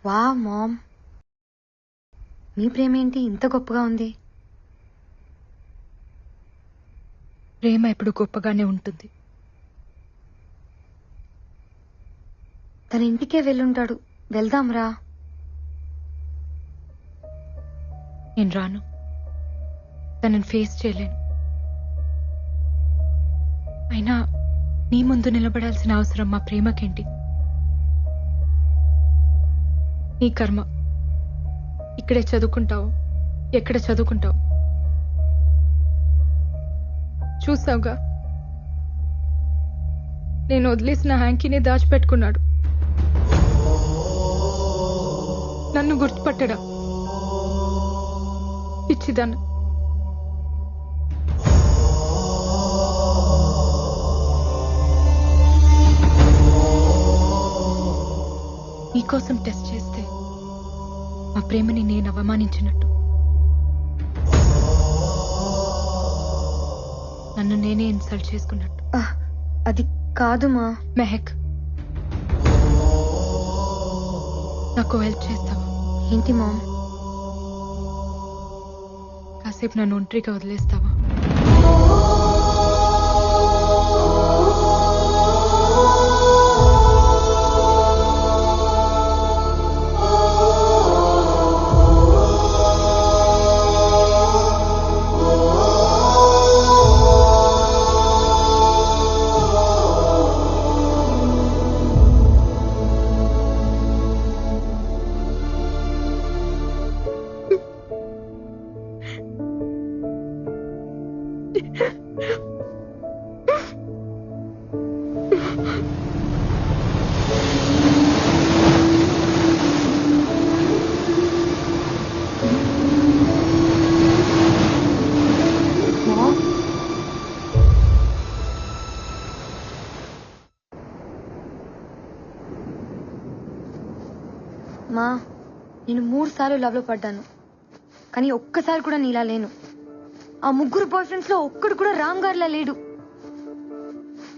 వా మామ్, మీ ప్రేమ ఏంటి ఇంత గొప్పగా ఉంది? ప్రేమ ఎప్పుడు గొప్పగానే ఉంటుంది. తన ఇంటికే వెళ్ళుంటాడు, వెళ్దాంరా. నేను రాను. తనని ఫేస్ చేయలేను. అయినా నీ ముందు నిలబడాల్సిన అవసరం మా ప్రేమకేంటి? నీ కర్మ. ఇక్కడే చదువుకుంటావు, ఎక్కడ చదువుకుంటావు చూసావుగా. నేను వదిలేసిన హ్యాంకీని దాచిపెట్టుకున్నాడు. నన్ను గుర్తుపట్టడా? పిచ్చిదాన్ని. నీకోసం టెస్ట్ చేస్తే మా ప్రేమని నేను అవమానించినట్టు, నన్ను నేనే ఇన్సల్ట్ చేసుకున్నట్టు. అది కాదు మా. మెహక్, నాకు హెల్ప్ చేస్తావా? ఏంటి మామ్? కాసేపు నన్ను ఒంటరిగా వదిలేస్తావా? మా, నేను 3 సార్లు లవ్ లో పడ్డాను, కానీ ఒక్కసారి కూడా నీలా లేను. ఆ 3 బాయ్ ఫ్రెండ్స్ లో ఒక్కడు కూడా రామ్ గారిలా లేడు.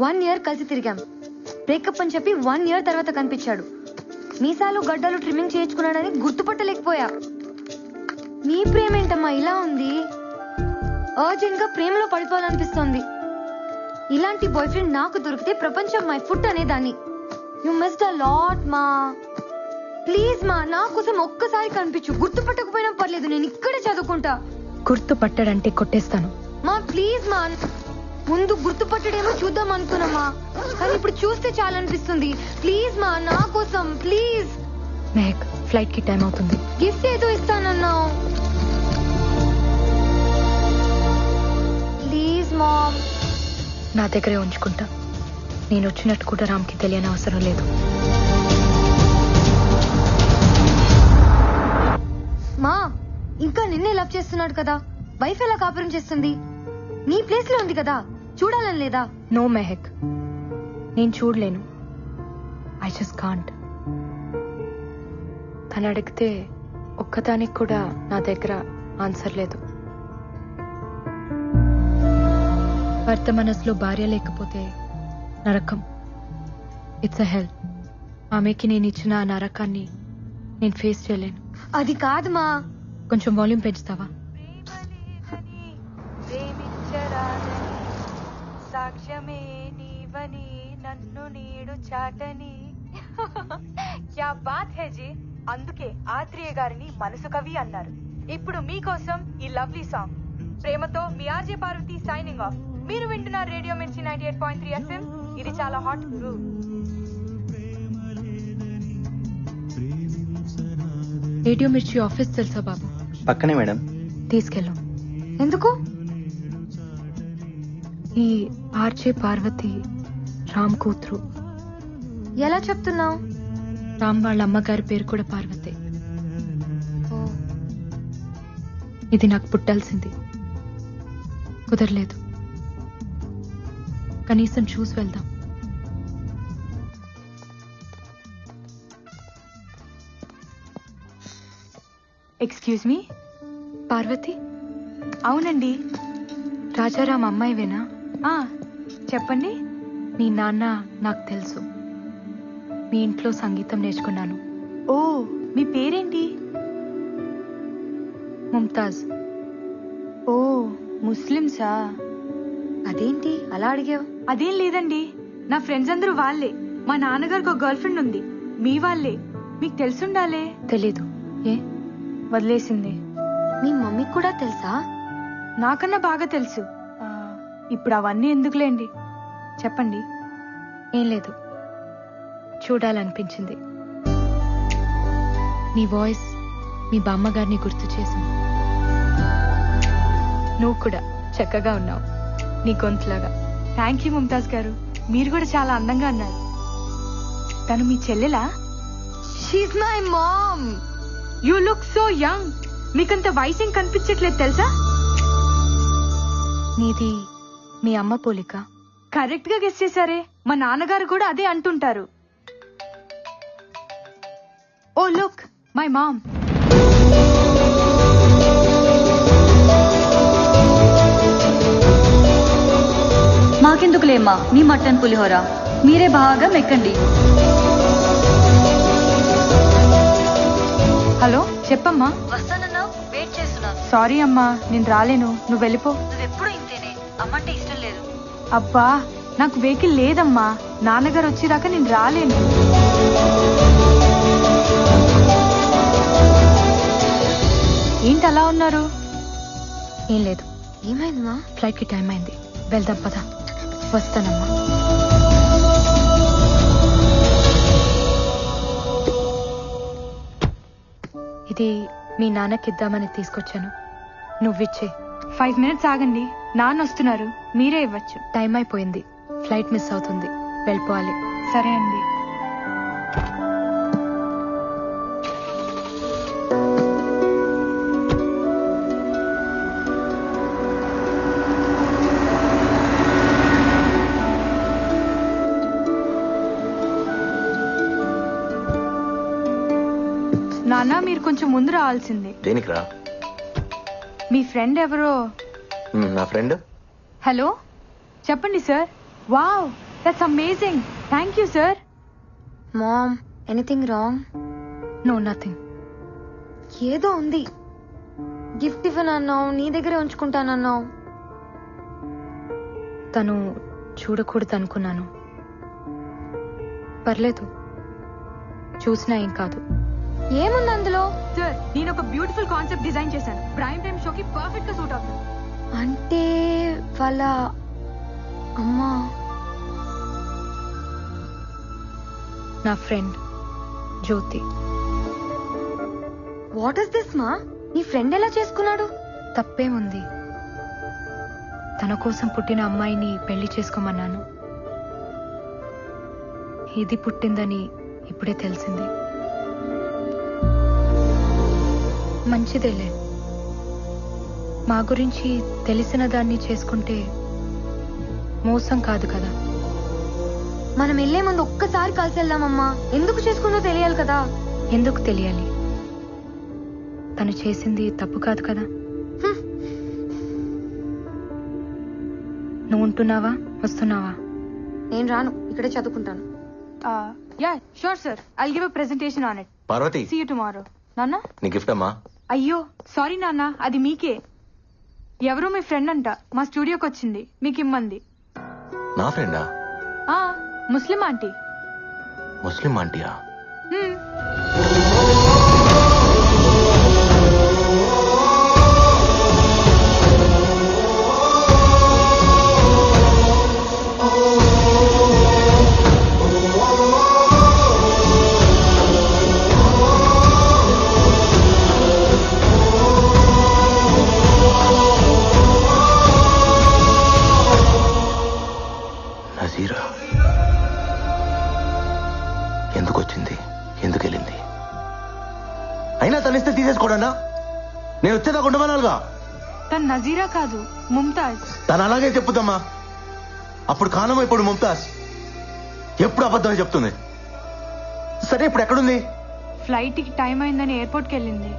1 ఇయర్ కలిసి తిరిగాం. బ్రేకప్ అని చెప్పి 1 ఇయర్ తర్వాత కనిపించాడు. మీసాలు గడ్డలు ట్రిమ్మింగ్ చేయించుకున్నాడని గుర్తుపట్టలేకపోయా. మీ ప్రేమ ఏంటమ్మా ఇలా ఉంది? అర్జెంట్ గా ప్రేమలో పడిపోవాలనిపిస్తోంది. ఇలాంటి బాయ్ ఫ్రెండ్ నాకు దొరికితే ప్రపంచం మై ఫుట్ అనేదాన్ని. యు మిస్డ్ అ లాట్ మా. ప్లీజ్ మా, నా కోసం ఒక్కసారి కనిపించు. గుర్తుపట్టకపోయినా పర్లేదు, నేను ఇక్కడే చదువుకుంటా. గుర్తుపట్టాడంటే కొట్టేస్తాను. మా ప్లీజ్ మా, ముందు గుర్తుపట్టడేమో చూద్దాం అనుకున్నామా, కానీ ఇప్పుడు చూస్తే చాలా అనిపిస్తుంది. ప్లీజ్ మా, నా కోసం ప్లీజ్. మెహక్, ఫ్లైట్ కి టైం అవుతుంది. గిఫ్ట్ ఏదో ఇస్తానన్నావు. Please ma'am. నా దగ్గరే ఉంచుకుంటా. నేను వచ్చినట్టు కూడా రామ్కి తెలియని అవసరం లేదు. మా, ఇంకా నిన్నే లవ్ చేస్తున్నాడు కదా, వైఫ్ ఎలా కాపురం చేస్తుంది? నీ ప్లేస్ లో ఉంది కదా, చూడాలని లేదా? నో మెహక్, నేను చూడలేను. I just can't. తను అడిగితే ఒక్కదానికి కూడా నా దగ్గర ఆన్సర్ లేదు. భర్త మనసులో భార్య లేకపోతే నరకం. ఇట్స్ అ హెల్. ఆమెకి నేను ఇచ్చిన ఆ నరకాన్ని నేను ఫేస్ చేయలేను. అది కాదు మా. కొంచెం వాల్యూమ్ పెంచుతావా? సాక్ష్యమే నీవని నన్ను నీడు చాటని. క్యా బాత్ హే జీ. అందుకే ఆత్రేయ గారిని మనసు కవి అన్నారు. ఇప్పుడు మీకోసం ఈ లవ్లీ సాంగ్. ప్రేమతో మీ ఆర్జే పార్వతి సైనింగ్ ఆఫ్. మీరు వింటున్నారు రేడియో మిర్చి 98.3 FM. ఇది చాలా హాట్ గురు. రేడియో మిర్చి ఆఫీస్ తెలుసా బాబు? పక్కనే మేడం. తీసుకెళ్ళు. ఎందుకు? ఈ ఆర్జే పార్వతి రామ్ కూతురు. ఎలా చెప్తున్నావు? రామ్ వాళ్ళ అమ్మగారి పేరు కూడా పార్వతి. ఇది నాకు పుట్టాల్సింది, కుదరలేదు. కనీసం చూసి వెళ్దాం. Excuse me. పార్వతి? అవునండి. రాజారాం అమ్మాయివేనా? చెప్పండి. మీ నాన్న నాకు తెలుసు. మీ ఇంట్లో సంగీతం నేర్చుకున్నాను. ఓ, మీ పేరేంటి? ముంతాజ్. ఓ ముస్లిమ్సా? అదేంటి అలా అడిగావు? అదేం లేదండి, నా ఫ్రెండ్స్ అందరూ వాళ్ళే. మా నాన్నగారికి ఒక గర్ల్ ఫ్రెండ్ ఉంది, మీ వాళ్ళే. మీకు తెలుసుండాలే. తెలీదు. ఏ? వదిలేసింది. మీ మమ్మీకి కూడా తెలుసా? నాకన్నా బాగా తెలుసు. ఇప్పుడు అవన్నీ ఎందుకులేండి, చెప్పండి. ఏం లేదు, చూడాలనిపించింది. నీ వాయిస్ మీ బామ్మగారిని గుర్తు చేసింది. నువ్వు కూడా చక్కగా ఉన్నావు, నీ గొంతులాగా. థ్యాంక్ యూ ముంతాజ్ గారు, మీరు కూడా చాలా అందంగా అన్నారు. తను మీ చెల్లెలా? She's my mom. You look so young. మీకంత వయసేం కనిపించట్లేదు తెలుసా? నీది మీ అమ్మ పోలిక. కరెక్ట్ గా గెస్ చేశారే, మా నాన్నగారు కూడా అదే అంటుంటారు. Oh look, my mom. మాకెందుకులేమ్మా మీ మటన్ పులిహోర, మీరే బాగా మెక్కండి. హలో, చెప్పమ్మా. వస్తానన్నావు, వెయిట్ చేస్తున్నాను. సారీ అమ్మా, నేను రాలేను, నువ్వు వెళ్ళిపో. నువ్వెప్పుడు ఇంతేనే, అమ్మంటే ఇష్టం లేదు. అబ్బా, నాకు వెహికల్ లేదమ్మా, నాన్నగారు వచ్చేదాకా నేను రాలేను. ఏంటి అలా ఉన్నారు? ఏం లేదు. ఏమైందమ్మా? ఫ్లైట్ కి టైం అయింది, వెళ్దాం పద. వస్తానమ్మా. ఇది మీ నాన్నకిద్దామని తీసుకొచ్చాను, నువ్విచ్చే. 5 minutes ఆగండి, నాన్న వస్తున్నారు, మీరే ఇవ్వచ్చు. టైం అయిపోయింది, ఫ్లైట్ మిస్ అవుతుంది, వెళ్ళిపోవాలి. సరే అండి. నాన్న, మీరు కొంచెం ముందు రావాల్సింది. దేనికి రా? మీ ఫ్రెండ్ ఎవరో. నా ఫ్రెండ్. హలో, చెప్పండి sir. Wow, that's amazing. Thank you sir. Ma'am, anything wrong? No, nothing. ఏదో ఉంది. గిఫ్ట్ ఇవ్వనన్నావు, నీ దగ్గరే ఉంచుకుంటానన్నావు. తను చూడకూడదు అనుకున్నాను. పర్లేదు, చూసినా ఏం కాదు. ఏముంది అందులో? సార్, నేను ఒక బ్యూటిఫుల్ కాన్సెప్ట్ డిజైన్ చేశాను, ప్రైమ్ టైమ్ షోకి పర్ఫెక్ట్ గా సూట్ అవుతుంది. అంటే వాళ్ళ అమ్మా. నా friend Jyoti. What is this మా? నీ ఫ్రెండ్ ఎలా చేసుకున్నాడు? తప్పేముంది, తన కోసం పుట్టిన అమ్మాయిని పెళ్లి చేసుకోమన్నాను. ఇది పుట్టిందని ఇప్పుడే తెలిసింది. మంచిదేలే, మా గురించి తెలిసిన దాన్ని చేసుకుంటే మోసం కాదు కదా. మనం వెళ్లే ముందు ఒక్కసారి కలిసి వెళ్దామమ్మా. ఎందుకు చేసుకుందో తెలియాలి కదా. ఎందుకు తెలియాలి? తను చేసింది తప్పు కాదు కదా. నువ్వు ఉంటున్నావా, వస్తున్నావా? నేను రాను, ఇక్కడే చదువుకుంటాను. Yeah sure sir, I'll give a presentation on it. Parvati, see you tomorrow. నాన్న. నీ గిఫ్ట్ అమ్మా. అయ్యో సారీ నాన్న, అది మీకే. ఎవరో మీ ఫ్రెండ్ అంట, మా స్టూడియోకి వచ్చింది, మీకు ఇమ్మంది. నా ఫ్రెండా? ముస్లిం ఆంటీ. ముస్లిం ఆంటీయా? నజీరా ఎందుకు వచ్చింది, ఎందుకు వెళ్ళింది? అయినా తనిస్తే తీసేసుకోడన్నా, నేను వచ్చేదాకా ఉండమనాలుగా. తను నజీరా కాదు, ముంతాజ్. తను అలాగే చెప్పుదమ్మా. అప్పుడు కానమో ఇప్పుడు ముంతాజ్. ఎప్పుడు అబద్ధమే చెప్తుంది. సరే, ఇప్పుడు ఎక్కడుంది? ఫ్లైట్ కి టైం అయిందని ఎయిర్పోర్ట్కి వెళ్ళింది.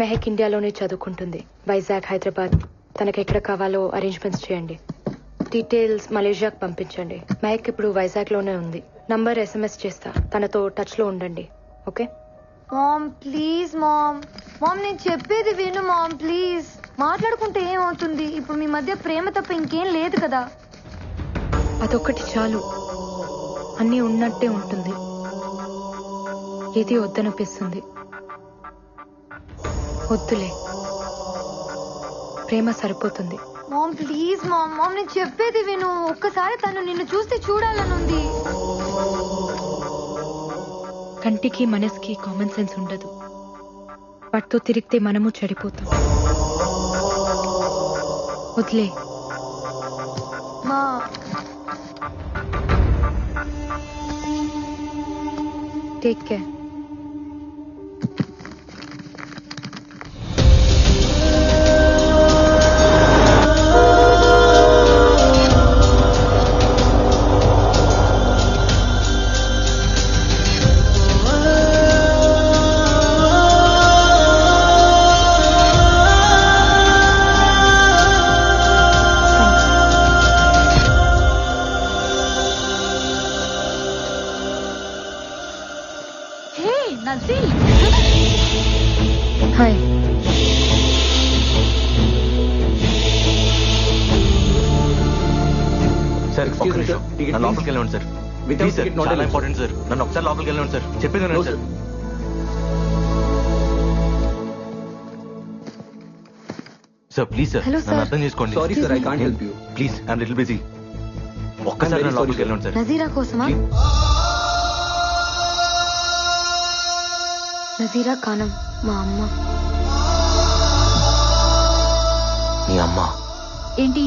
మెహక్ ఇండియాలోనే చదువుకుంటుంది. వైజాగ్, హైదరాబాద్ తనకి ఎక్కడ కావాలో అరేంజ్మెంట్స్ చేయండి. డీటెయిల్స్ మలేషియాకి పంపించండి. మెహక్ ఇప్పుడు వైజాగ్ లోనే ఉంది. నంబర్ SMS చేస్తా, తనతో టచ్ లో ఉండండి. Okay? Ma'am please ma'am. Ma'am నేను చెప్పేది విను మామ్ ప్లీజ్. మాట్లాడుకుంటే ఏమవుతుంది? ఇప్పుడు మీ మధ్య ప్రేమ తప్ప ఇంకేం లేదు కదా. అదొక్కటి చాలు, అన్నీ ఉన్నట్టే ఉంటుంది. ఏది వద్దనిపిస్తుంది. వద్దులే, ప్రేమ సరిపోతుంది. Ma'am please ma'am. మామ్ నేను చెప్పేది విను. ఒక్కసారి తను నిన్ను చూస్తే చూడాలనుంది. కంటికి మనసుకి కామన్ సెన్స్ ఉండదు. వాటితో తిరిగితే మనము చెడిపోతాం. వదిలే. మా take care. Hi. Sir Excuse ఒక్క me, నిమిషం. sir. Ticket, నన్ను please. లోపలికి వెళ్ళండి sir. Without please sir, ticket, not చాలా allowed, ఇంపార్టెంట్ సార్. నన్ను ఒకసారి లోపలికి వెళ్ళండి సార్. చెప్పేది No, వినండి sir. Sir. Sir please sir, Hello, నన్ను sir. అర్థం చేసుకోండి. Sorry, sir, I can't help you. Please, I'm little busy. ఒక్కసారి very నన్ను లోపలికి sorry, sir. వెళ్ళండి సార్. నజీరా కోసమా? నజీరా కానం మా అమ్మ. మీ అమ్మ ఏంటి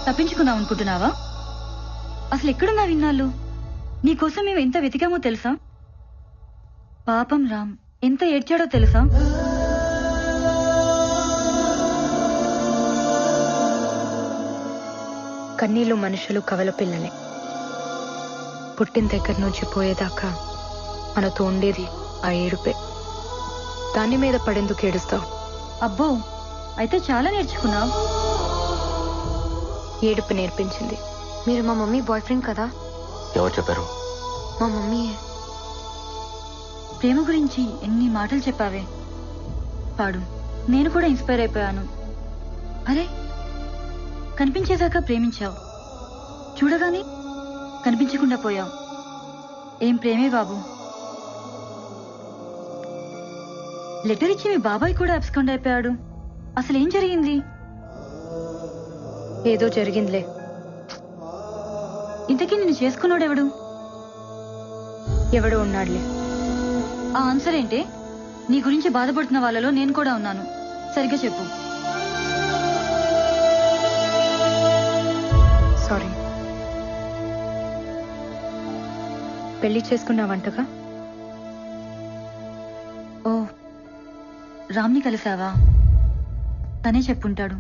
తప్పించుకుందాం అనుకుంటున్నావా? అసలు ఎక్కడున్నా విన్నాళ్ళు? నీకోసం మేము ఎంత వెతికామో తెలుసా? పాపం రామ్ ఎంత ఏడ్చాడో తెలుసా? కన్నీళ్ళు మనుషులు కవల పిల్లలే. పుట్టిన దగ్గర నుంచి పోయేదాకా మనతో ఉండేది ఆ ఏడుపే. దాని మీద పడేందుకు ఏడుస్తావు? అబ్బో, అయితే చాలా నేర్చుకున్నావు. ఏడుపు నేర్పించింది. మీరు మా మమ్మీ బాయ్ ఫ్రెండ్ కదా? ఎవరు చెప్పారు? మా మమ్మీయే. ప్రేమ గురించి ఎన్ని మాటలు చెప్పావే. పాడు. నేను కూడా ఇన్స్పైర్ అయిపోయాను. అరే, కనిపించేదాకా ప్రేమించావు, చూడగానే కనిపించకుండా పోయావు. ఏం ప్రేమే బాబు. లెటర్ ఇచ్చి మీ బాబాయ్ కూడా అబ్స్కాండ్ అయిపోయాడు. అసలేం జరిగింది? ఏదో జరిగిందిలే. ఇంతకీ నిన్ను చేసుకున్నాడెవడు? ఎవడో ఉన్నాడులే. ఆ ఆన్సర్ ఏంటి? నీ గురించి బాధపడుతున్న వాళ్ళలో నేను కూడా ఉన్నాను. సరిగ్గా చెప్పు. సారీ. పెళ్లి చేసుకున్నావంటగా? ఓ, రామ్ని కలిసావా? తనే చెప్పుంటాడు.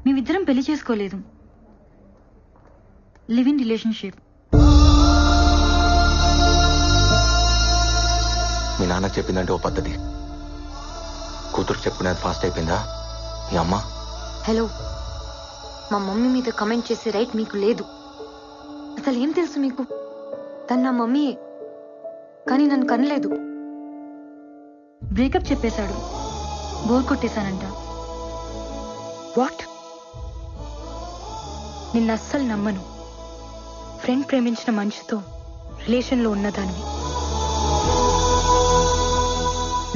మేమిద్దరం పెళ్లి చేసుకోలేదు, లివ్ ఇన్ రిలేషన్షిప్. మీ నాన్నకు చెప్పిందంటే ఓ పద్ధతి, కూతురు చెప్పుకునేది ఫాస్ట్ అయిపోయిందా? మీ అమ్మ హలో, మా మమ్మీ మీద కమెంట్ చేసే రైట్ మీకు లేదు. అసలు ఏం తెలుసు మీకు? తను నా మమ్మీయే, కానీ నన్ను కనలేదు. బ్రేకప్ చెప్పేశాడు. బోర్ కొట్టేశానంట. వాట్? నిన్న అస్సలు నమ్మను. ఫ్రెండ్ ప్రేమించిన మనిషితో రిలేషన్లో ఉన్నదానివి.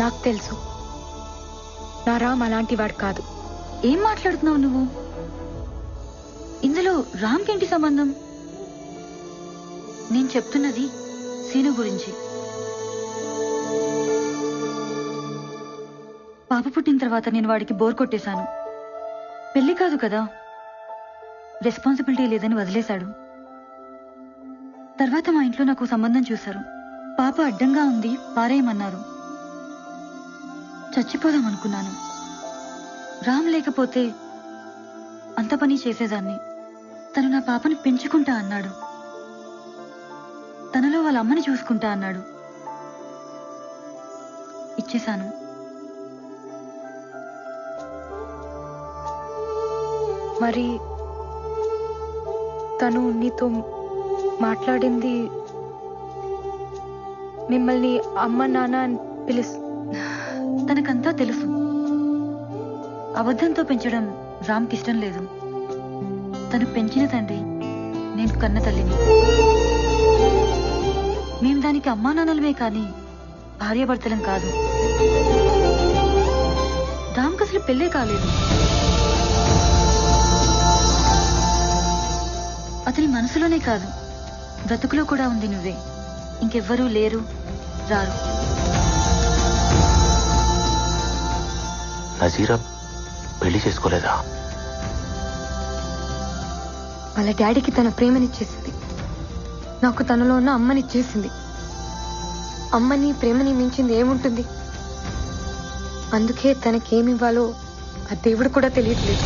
నాకు తెలుసు నా రామ్ అలాంటి వాడు కాదు. ఏం మాట్లాడుతున్నావు నువ్వు? ఇందులో రామ్కేంటి సంబంధం? నేను చెప్తున్నది సీను గురించి. పాప పుట్టిన తర్వాత నేను వాడికి బోర్ కొట్టేశాను. పెళ్లి కాదు కదా, రెస్పాన్సిబిలిటీ లేదని వదిలేశాడు. తర్వాత మా ఇంట్లో నాకు సంబంధం చూశారు. పాప అడ్డంగా ఉంది, పారేయమన్నారు. చచ్చిపోదాం అనుకున్నాను. రామ్ లేకపోతే అంత పని చేసేదాన్ని. తను నా పాపని పెంచుకుంటా అన్నాడు. తనలో వాళ్ళ అమ్మని చూసుకుంటా అన్నాడు. ఇచ్చేశాను. మరి తను నీతో మాట్లాడింది మిమ్మల్ని అమ్మ నాన్న అని తనకంతా తెలుసు. అబద్ధంతో పెంచడం రామ్కి ఇష్టం లేదు. తను పెంచిన తండ్రి, నేను కన్న తల్లిని. మేం దానికి అమ్మా నాన్నలమే కానీ భార్యాభర్తలం కాదు. రామ్కి అసలు పెళ్ళే కాలేదు. అతని మనసులోనే కాదు, బ్రతుకులో కూడా ఉంది నువ్వే. ఇంకెవ్వరూ లేరు, రారు. నజీరా పెళ్లి చేసుకోలేదా? వాళ్ళ డాడీకి తన ప్రేమనిచ్చేసింది, నాకు తనలో ఉన్న అమ్మనిచ్చేసింది. అమ్మని ప్రేమని మించింది ఏముంటుంది? అందుకే తనకేమివ్వాలో ఆ దేవుడు కూడా తెలియట్లేదు.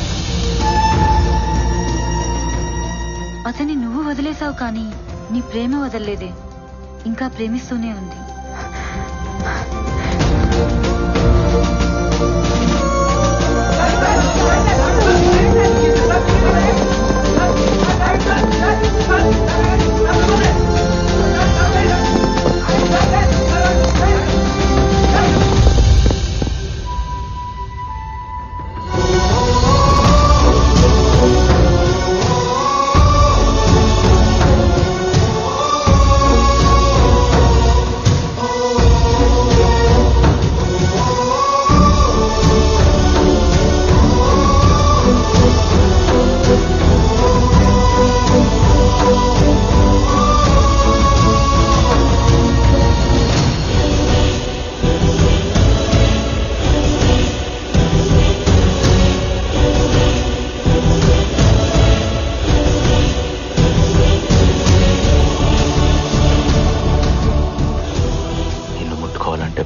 అతన్ని నువ్వు వదిలేసావు కానీ నీ ప్రేమ వదలలేదే, ఇంకా ప్రేమిస్తూనే ఉంది.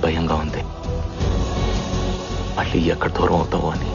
భయంగా ఉంది, మళ్ళీ ఎక్కడ దూరం అవుతావో అని.